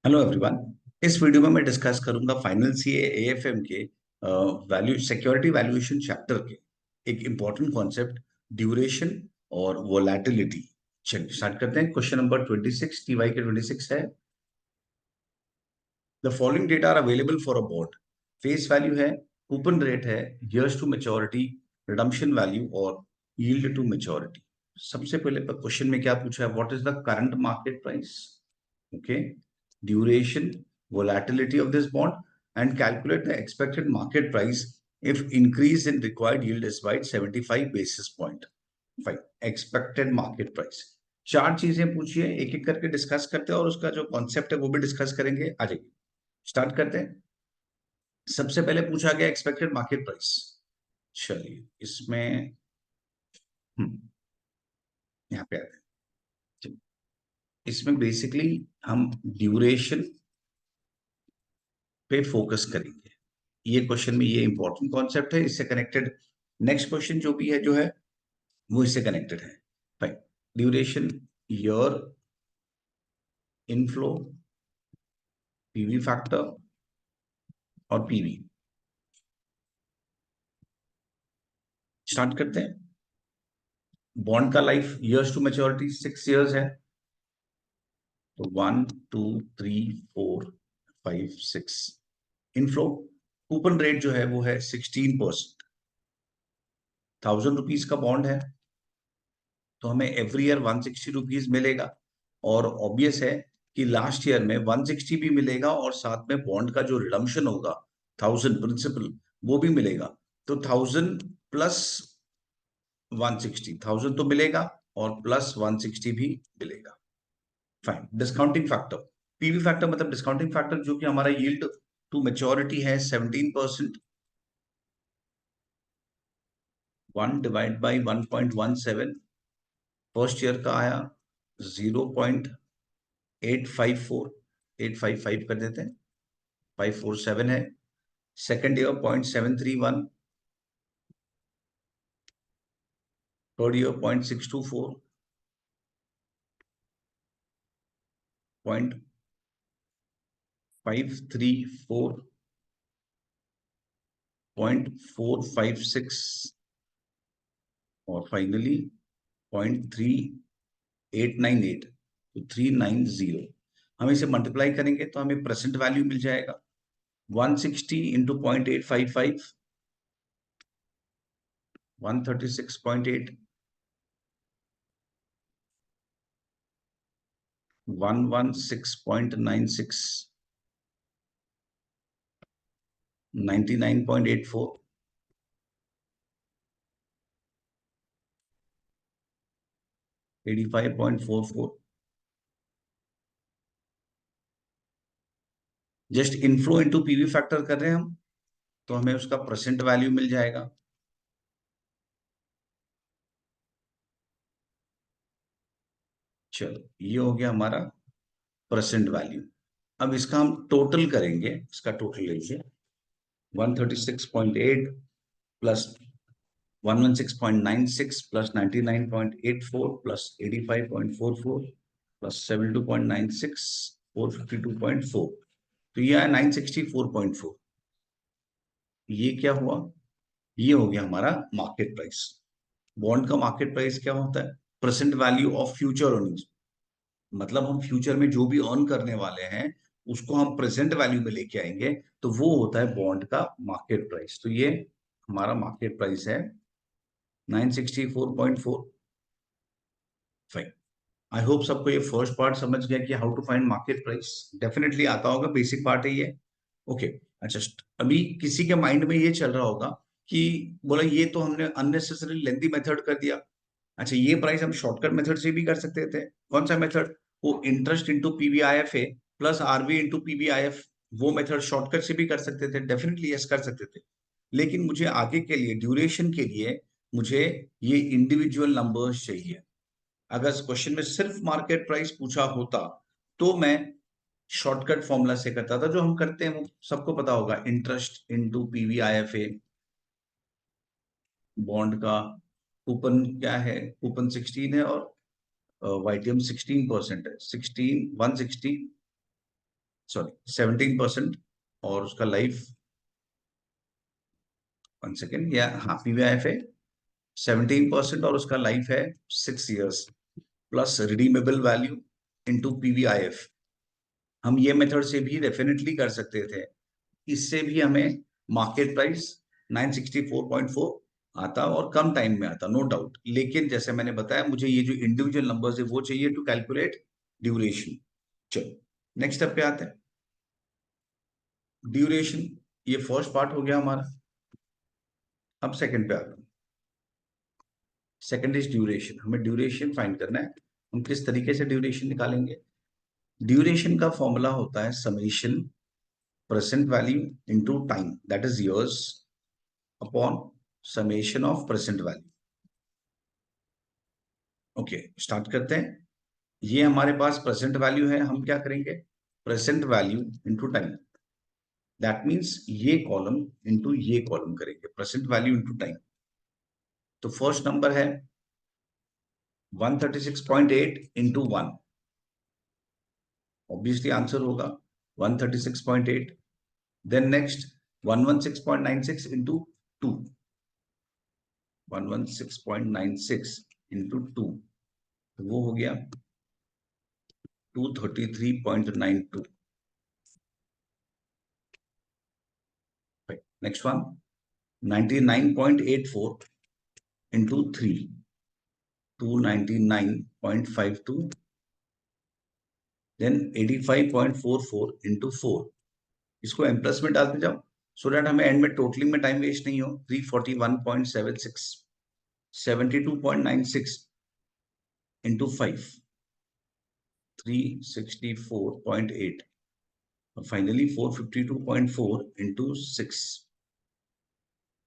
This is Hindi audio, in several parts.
Hello everyone. इस वीडियो में मैं डिस्कस करूंगा फाइनल सीए एएफएम के वैल्यू सिक्योरिटी वैल्यूएशन चैप्टर के एक इंपॉर्टेंट कॉन्सेप्ट ड्यूरेशन और वोलेटिलिटी। चलिए स्टार्ट करते हैं। क्वेश्चन नंबर 26 टीवाई के 26 है। The following data are available for a bond. Face value है, कूपन रेट है, years to maturity, redemption value और यील्ड टू मैच्योरिटी। सबसे पहले क्वेश्चन में क्या पूछा है? What is the current market price? okay, duration, volatility of this bond, and calculate the expected market price if increase in required yield is by 75 basis point. Fine. Expected market price। चार चीजें पूछिए, एक एक करके डिस्कस करते हैं और उसका जो कॉन्सेप्ट है वो भी डिस्कस करेंगे। आ जाइए स्टार्ट करते हैं। सबसे पहले पूछा गया एक्सपेक्टेड मार्केट प्राइस। चलिए इसमें यहाँ पे आते हैं। इसमें बेसिकली हम ड्यूरेशन पे फोकस करेंगे। ये क्वेश्चन में ये इंपॉर्टेंट कॉन्सेप्ट है, इससे कनेक्टेड नेक्स्ट क्वेश्चन जो भी है जो है वो इससे कनेक्टेड है। Fine. Duration, year, inflow, PV factor और पीवी। स्टार्ट करते हैं। बॉन्ड का life years to maturity 6 years है, तो 1 2 3 4 5 6। इनफ्लो, कूपन रेट जो है वो है 16%। 1000 रुपीज का बॉन्ड है तो हमें एवरी ईयर 160 रुपीज मिलेगा। और ऑब्वियस है कि लास्ट ईयर में 160 भी मिलेगा और साथ में बॉन्ड का जो रिडम्पशन होगा 1000 प्रिंसिपल वो भी मिलेगा। तो 1000 प्लस 160, 1000 तो मिलेगा और प्लस 160 भी मिलेगा। Fine. Discounting factor, PV factor मतलब डिस्काउंटिंग फैक्टर जो कि हमारा यील्ड टू मेच्योरिटी है 17%। 1/1.17 फर्स्ट ईयर का आया 0.854, 855 कर देते हैं, 547 है। सेकेंड ईयर 0.731, थर्ड ईयर 0.624, 0.534, 0.456 और फाइनली 0.3898, तो 390। हम इसे मल्टीप्लाई करेंगे तो हमें प्रेजेंट वैल्यू मिल जाएगा 160 into 0.855, 136.8, 116.96, 99.84, 85.44। Just inflow into PV factor कर रहे हैं हम, तो हमें उसका प्रेजेंट वैल्यू मिल जाएगा। चलो ये हो गया हमारा प्रेजेंट वैल्यू। अब इसका हम टोटल करेंगे, इसका टोटल लीजिए 136.8 प्लस 116.96 प्लस 99.84 प्लस 85.44 प्लस 72.96, 452.4, तो ये आया 964.4। ये क्या हुआ? ये हो गया हमारा मार्केट प्राइस। बॉन्ड का मार्केट प्राइस क्या होता है? Present value of future earnings. मतलब हम फ्यूचर में जो भी अर्न करने वाले हैं उसको हम प्रेजेंट वैल्यू में लेके आएंगे, तो वो होता है बॉन्ड का मार्केट प्राइस। तो ये हमारा मार्केट प्राइस है 964.4। फाइन। आई होप सबको ये फर्स्ट पार्ट समझ गया कि how to find market price. Definitely आता होगा, बेसिक पार्ट है ये। ओके। अच्छा, अभी किसी के माइंड में ये चल रहा होगा कि बोला ये तो हमने अननेसेसरी लेंथी मेथड कर दिया। अच्छा, ये प्राइस हम शॉर्टकट मेथड से भी कर सकते थे। कौन सा मेथड? वो इंटरेस्ट इंटू पीवीआईएफ है प्लस आरबी इंटू पीवीआईएफ, वो मेथड शॉर्टकट से भी कर सकते थे। डेफिनेटली यस कर सकते थे। लेकिन मुझे आगे के लिए ड्यूरेशन के लिए मुझे ये इंडिविजुअल नंबर्स चाहिए। अगर क्वेश्चन में सिर्फ मार्केट प्राइस पूछा होता तो मैं शॉर्टकट फॉर्मूला से करता था, जो हम करते हैं वो सबको पता होगा। इंटरेस्ट इंटू पीवीआईएफए, बॉन्ड का कूपन क्या है? कूपन 16 है और वाईटीएम 16% है। 16, 160 सॉरी 17% और उसका लाइफ, 1 सेकेंड, या हाँ पीवीआईएफ है 17% और उसका लाइफ है 6 years plus redeemable value into PVIF. हम ये मेथड से भी डेफिनेटली कर सकते थे, इससे भी हमें मार्केट प्राइस 964.4 आता और कम टाइम में आता, नो डाउट। लेकिन जैसे मैंने बताया, मुझे ये जो इंडिविजुअल नंबर्स है वो चाहिए टू कैलकुलेट ड्यूरेशन। चलो नेक्स्ट स्टेप पे आते हैं। ड्यूरेशन, ये फर्स्ट पार्ट हो गया हमारा। अब सेकंड पे आते हैं। Second is duration. हमें ड्यूरेशन फाइंड करना है। हम किस तरीके से ड्यूरेशन निकालेंगे? ड्यूरेशन का फॉर्मूला होता है summation present value into time, that is years, upon summation of present value. Okay, start करते हैं। ये हमारे पास प्रेजेंट वैल्यू है, हम क्या करेंगे? Present value into time, that means ये कॉलम इनटू ये कॉलम करेंगे, प्रेजेंट वैल्यू इनटू टाइम। तो फर्स्ट नंबर है 136.8 इंटू 1, ऑब्वियसली आंसर होगा 136.8। देन नेक्स्ट 116.96 इंटू 2, 116.96 इंटू 2, वो हो गया 233.92। Next one 99.84 into 3, 299.52। Then 85.44 into 4, इसको एम प्लस में डालते जाओ सो दैट हमें एंड में टोटलिंग में टाइम वेस्ट नहीं हो। 341.76, 72.96 इंटू 5, 364.8, और फाइनली 452.4 इंटू 6,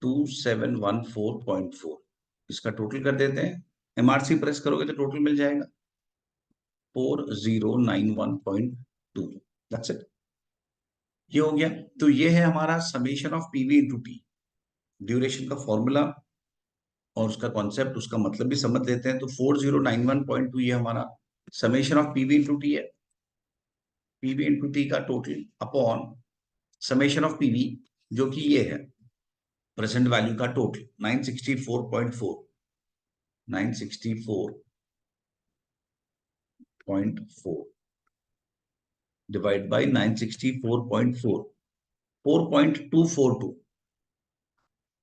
2714.4। इसका टोटल कर देते हैं। एमआरसी प्रेस करोगे तो टोटल मिल जाएगा 4091.2। दैट्स इट, ये हो गया। तो ये है हमारा summation of PV into T. Duration का फॉर्मूला और उसका कॉन्सेप्ट, उसका मतलब भी समझ लेते हैं। तो 4091.2 ये हमारा summation of PV into T है। पीवी इंटू टी का total upon summation of PV, जो कि ये है प्रेजेंट वैल्यू का टोटल 964.4, 964.4 डिवाइड बाई 964.4, 4.242,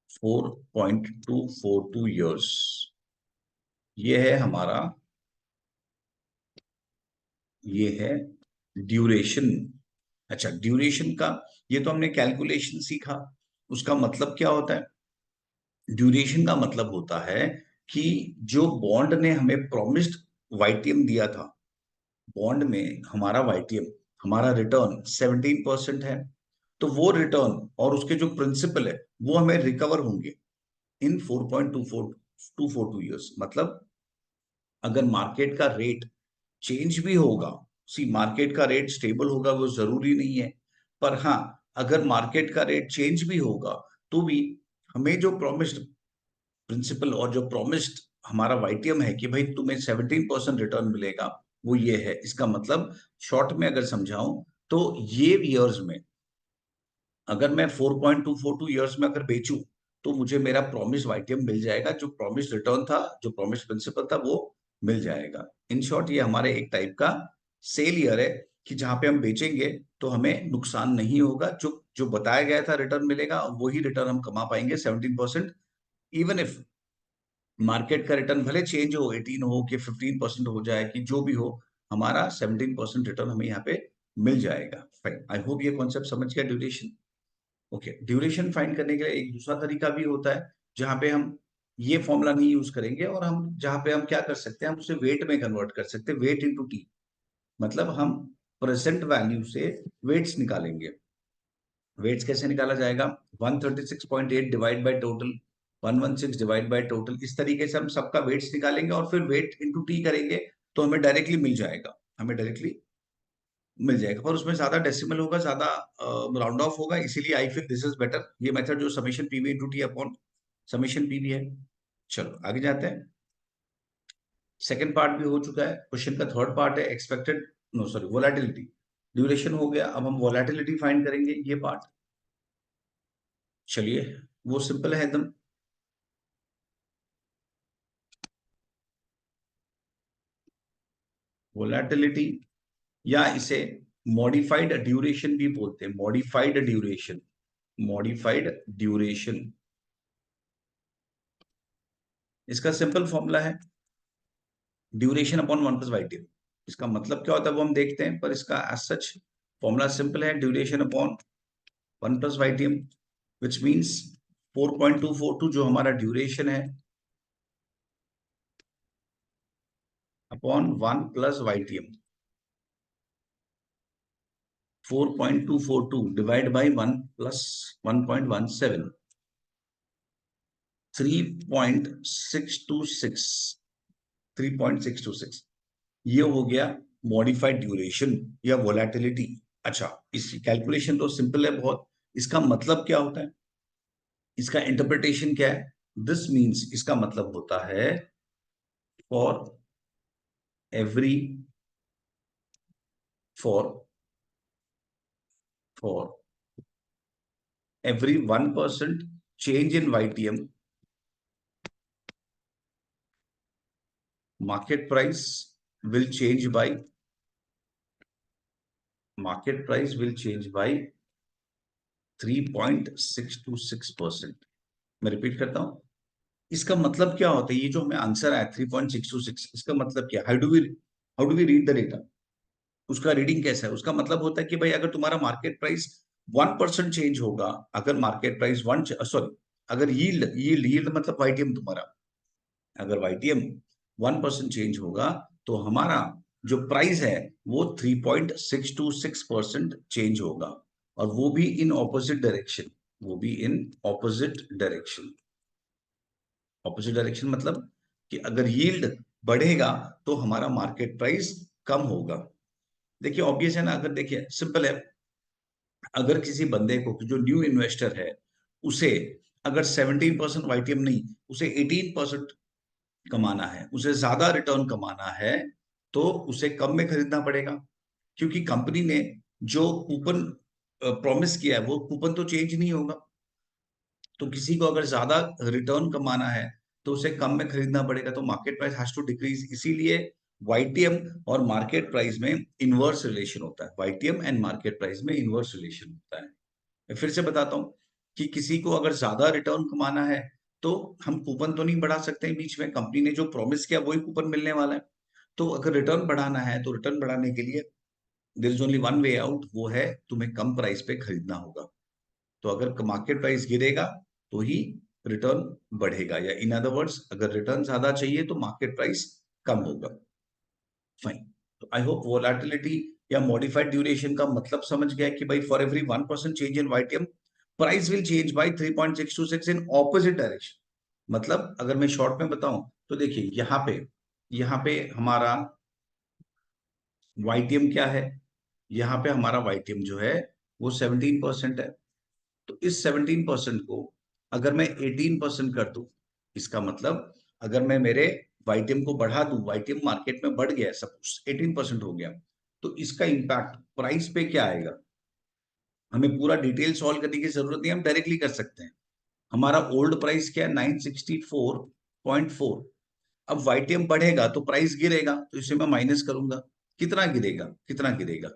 4.242 ईयर्स, ये है हमारा, ये है ड्यूरेशन। अच्छा, ड्यूरेशन का ये तो हमने कैलकुलेशन सीखा। उसका मतलब क्या होता है? ड्यूरेशन का मतलब होता है कि जो बॉन्ड ने हमें प्रॉमिस्ड वाईटीएम दिया था, बॉन्ड में हमारा वाईटीएम, हमारा रिटर्न 17% है, तो वो रिटर्न और उसके जो प्रिंसिपल है वो हमें रिकवर होंगे इन 4.242 ईयर्स। मतलब अगर मार्केट का रेट चेंज भी होगा, सी मार्केट का रेट स्टेबल होगा वो जरूरी नहीं है, पर हाँ अगर मार्केट का रेट चेंज भी होगा तो भी हमें जो प्रॉमिस्ड प्रिंसिपल और जो प्रॉमिस्ड हमारा वाईटीएम है कि भाई तुम्हें 17% रिटर्न मिलेगा, वो ये है। इसका मतलब शॉर्ट में अगर समझाऊं तो ये ईयर्स में अगर मैं 4.242 ईयर्स में अगर बेचूं तो मुझे मेरा प्रॉमिस वाईटीएम मिल जाएगा, जो प्रॉमिस रिटर्न था, जो प्रॉमिस प्रिंसिपल था, वो मिल जाएगा। इन शॉर्ट ये हमारे एक टाइप का सेल ईयर है कि जहां पे हम बेचेंगे तो हमें नुकसान नहीं होगा, जो जो बताया गया था रिटर्न मिलेगा वही रिटर्न हम कमा पाएंगे 17%। इवन इफ मार्केट का रिटर्न भले चेंज हो, 18 हो कि 15% हो जाए कि जो भी हो, हमारा 17% रिटर्न हमें यहाँ पे मिल जाएगा। फाइन, आई होप ये कॉन्सेप्ट समझ गया ड्यूरेशन। ओके, ड्यूरेशन फाइंड करने के लिए एक दूसरा तरीका भी होता है जहां पे हम ये फॉर्मूला नहीं यूज करेंगे, और हम जहां पे हम क्या कर सकते हैं, हम उसे वेट में कन्वर्ट कर सकते हैं, वेट इंटू टी। मतलब हम प्रेजेंट वैल्यू से वेट्स निकालेंगे। वेट्स कैसे निकाला जाएगा? 136.8 divide by total, 116 divide by total, इस तरीके से हम सबका वेट्स निकालेंगे और फिर वेट इंटू टी करेंगे तो हमें डायरेक्टली मिल जाएगा, हमें डायरेक्टली मिल जाएगा। पर उसमें ज्यादा डेसिमल होगा, ज्यादा राउंड ऑफ होगा, इसीलिए I feel this is better, ये मेथड जो summation PV into T upon summation PV है। चलो आगे जाते हैं। सेकंड पार्ट भी हो चुका है। क्वेश्चन का थर्ड पार्ट है expected, no sorry, volatility. Duration हो गया, अब हम वोलेटिलिटी फाइंड करेंगे, ये पार्ट। चलिए, वो सिंपल है एकदम। वोलेटिलिटी, या इसे मॉडिफाइड ड्यूरेशन भी बोलते हैं, मॉडिफाइड ड्यूरेशन, मॉडिफाइड ड्यूरेशन। इसका सिंपल फॉर्मूला है duration upon 1 plus y t. इसका मतलब क्या होता है वो हम देखते हैं, पर इसका एज सच फॉर्मूला सिंपल है, duration upon 1 plus y t, which means 4.242 जो हमारा ड्यूरेशन है upon 1 plus y t, 4.242 divide by 1 plus 1.17, 3.626, 3.626, ये हो गया मॉडिफाइड ड्यूरेशन या वोलेटिलिटी। अच्छा, इस कैलकुलेशन तो सिंपल है बहुत, इसका मतलब क्या होता है, इसका इंटरप्रिटेशन क्या है? दिस मीन्स, इसका मतलब होता है for every, for for every 1% change in YTM, market price will change by, market price will change by 3.626%। मैं रिपीट करता हूं, इसका मतलब क्या होता है, ये जो हमें आंसर आया 3.626, इसका मतलब क्या, how do we read the data, उसका रीडिंग कैसा है? उसका मतलब होता है कि भाई अगर तुम्हारा मार्केट प्राइस 1% चेंज होगा, अगर मार्केट प्राइस वन, सॉरी, अगर यील्ड यील्ड यील्ड मतलब वाईटीएम तुम्हारा, अगर वाईटीएम 1% चेंज होगा तो हमारा जो प्राइस है वो 3.626% चेंज होगा, और वो भी इन ऑपोजिट डायरेक्शन, वो भी in opposite direction. Opposite direction मतलब कि अगर यील्ड बढ़ेगा तो हमारा मार्केट प्राइस कम होगा। देखिए ऑब्वियस है ना, अगर देखिए सिंपल है, अगर किसी बंदे को जो न्यू इन्वेस्टर है उसे अगर 17% वाईटीएम नहीं, उसे 18% कमाना है, उसे ज्यादा रिटर्न कमाना है, तो उसे कम में खरीदना पड़ेगा, क्योंकि कंपनी ने जो कूपन प्रॉमिस किया है वो कूपन तो चेंज नहीं होगा। तो किसी को अगर ज्यादा रिटर्न कमाना है तो उसे कम में खरीदना पड़ेगा, तो market price has to decrease. इसीलिए वाईटीएम और मार्केट प्राइस में इनवर्स रिलेशन होता है, वाईटीएम एंड मार्केट प्राइस में इनवर्स रिलेशन होता है। मैं फिर से बताता हूँ कि किसी को अगर ज्यादा रिटर्न कमाना है तो हम कूपन तो नहीं बढ़ा सकते हैं, बीच में कंपनी ने जो प्रॉमिस किया वही कूपन मिलने वाला है। तो अगर रिटर्न बढ़ाना है तो रिटर्न बढ़ाने के लिए there is only one way out, वो है तुम्हें कम प्राइस पे खरीदना होगा। तो अगर मार्केट प्राइस गिरेगा तो ही रिटर्न बढ़ेगा, या इन अदर वर्ड्स अगर रिटर्न ज्यादा चाहिए तो मार्केट प्राइस कम होगा। फाइन। तो आई होप वोलेटिलिटी या मॉडिफाइड ड्यूरेशन का मतलब समझ गया कि भाई for every 1% change in YTM price will change bye 3.626 in opposite direction. मतलब अगर मैं शॉर्ट में बताऊं तो देखिए यहाँ पे हमारा वाईटीएम क्या है, यहाँ पे हमारा वाईटीएम जो है वो 17% है। तो इस 17% को अगर मैं 18% कर दूं, इसका मतलब अगर मैं मेरे वाईटीएम को बढ़ा दूं, वाईटीएम मार्केट में बढ़ गया, सपोज 18% हो गया, तो इसका इंपैक्ट प्राइस पे क्या आएगा? हमें पूरा डिटेल सॉल्व करने की जरूरत नहीं, हम डायरेक्टली कर सकते हैं। हमारा ओल्ड प्राइस क्या है? 964.4। अब वाईटीएम बढ़ेगा तो प्राइस गिरेगा, तो इसे मैं माइनस करूंगा। कितना गिरेगा, कितना गिरेगा?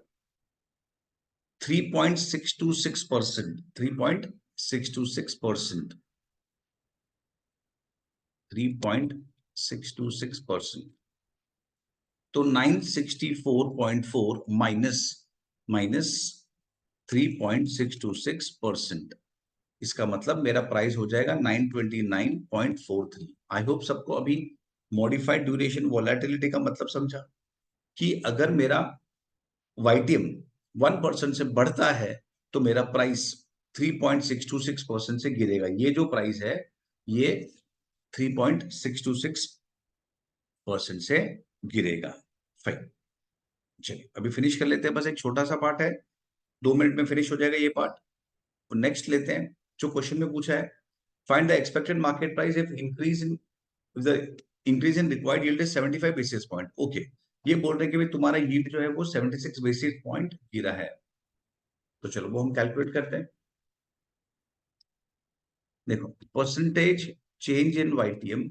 3.626%, 3.626%, 3.626%। तो 964.4 माइनस माइनस 3.626%, इसका मतलब मेरा प्राइस हो जाएगा 929.43। आई होप सबको अभी मॉडिफाइड ड्यूरेशन वोलेटिलिटी का मतलब समझा, कि अगर मेरा वाईटीएम 1% से बढ़ता है तो मेरा प्राइस 3.626% से गिरेगा। ये जो प्राइस है ये 3.626% से गिरेगा। फाइन, चलिए अभी फिनिश कर लेते हैं, बस एक छोटा सा पार्ट है, 2 मिनट में फिनिश हो जाएगा ये पार्ट। तो नेक्स्ट लेते हैं जो क्वेश्चन में पूछा है, find the expected market price if increase in, the increase in required yield is 75 basis point. Okay, ये बोल रहे हैं कि भाई तुम्हारा यील्ड जो है वो 76 बेसिस पॉइंट गिरा है। तो चलो वो हम कैलकुलेट करते हैं। देखो, परसेंटेज चेंज इन वाईटीएम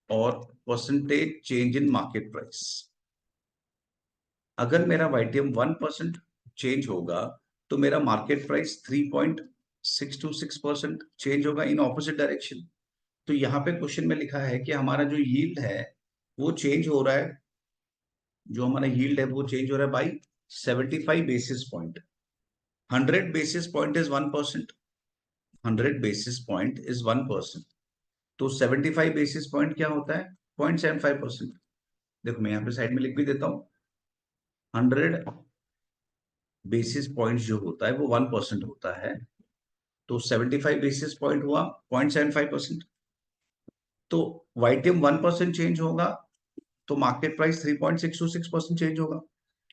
और percentage change in market price. अगर मेरा वाईटीएम 1% चेंज होगा तो मेरा मार्केट प्राइस 3.626% चेंज होगा इन ऑपोजिट डायरेक्शन। तो यहाँ पे क्वेश्चन में लिखा है कि हमारा जो यील्ड है वो चेंज हो रहा है, जो हमारा यील्ड है वो चेंज हो रहा है by 75 basis point. 100 basis point is 1%। 100 basis point is 1%। तो 75 बेसिस पॉइंट क्या होता है? 0.75%। देखो मैं यहाँ पे साइड में लिख भी देता हूँ। 100 बेसिस पॉइंट जो होता है वो 1% होता है। तो 75 बेसिस पॉइंट हुआ 0.75%। तो वाईटीएम 1% चेंज होगा तो मार्केट प्राइस 3.626% चेंज होगा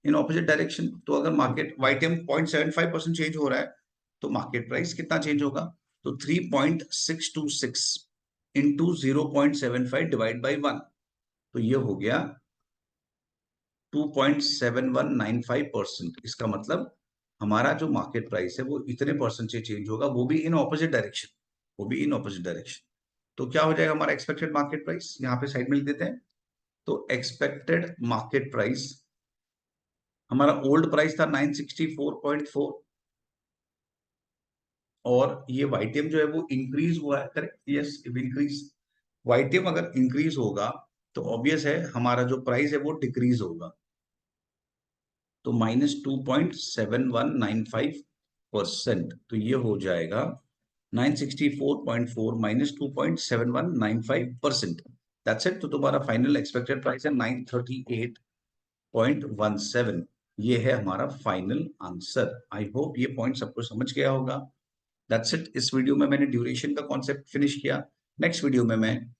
इन ऑपोजिट डायरेक्शन। तो अगर मार्केट वाईटीएम 0.75% चेंज हो रहा है तो मार्केट प्राइस कितना चेंज होगा? तो 3.626 इंटू 0.75 डिवाइड बाई 1। तो ये हो गया 2.7195%। इसका मतलब हमारा जो मार्केट प्राइस है वो इतने परसेंट से चेंज होगा, वो भी इन ऑपोजिट डायरेक्शन, वो भी इन ऑपोजिट डायरेक्शन। तो क्या हो जाएगा हमारा एक्सपेक्टेड मार्केट प्राइस? यहाँ पे साइड में लिख देते हैं। तो एक्सपेक्टेड मार्केट प्राइस, हमारा ओल्ड प्राइस था 964.4 और ये वाईटीएम जो है वो इंक्रीज हुआ है। Correct, yes, increase. वाईटीएम अगर इंक्रीज होगा तो ऑब्वियस है हमारा जो प्राइस है वो डिक्रीज होगा। तो -2.7195%। तो ये हो जाएगा 964.4 -2.7195%। That's it. तो तुम्हारा फाइनल एक्सपेक्टेड प्राइस है 938.17। ये है हमारा फाइनल आंसर। आई होप ये पॉइंट सबको समझ गया होगा। That's it. इस वीडियो में मैंने ड्यूरेशन का कॉन्सेप्ट फिनिश किया। नेक्स्ट वीडियो में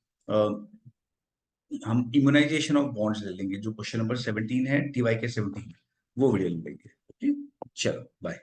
हम इम्यूनाइजेशन ऑफ बॉन्ड्स ले लेंगे, जो क्वेश्चन नंबर 17 है टीवाई के 17, वो वीडियो ले लेंगे। ओके, चलो बाय।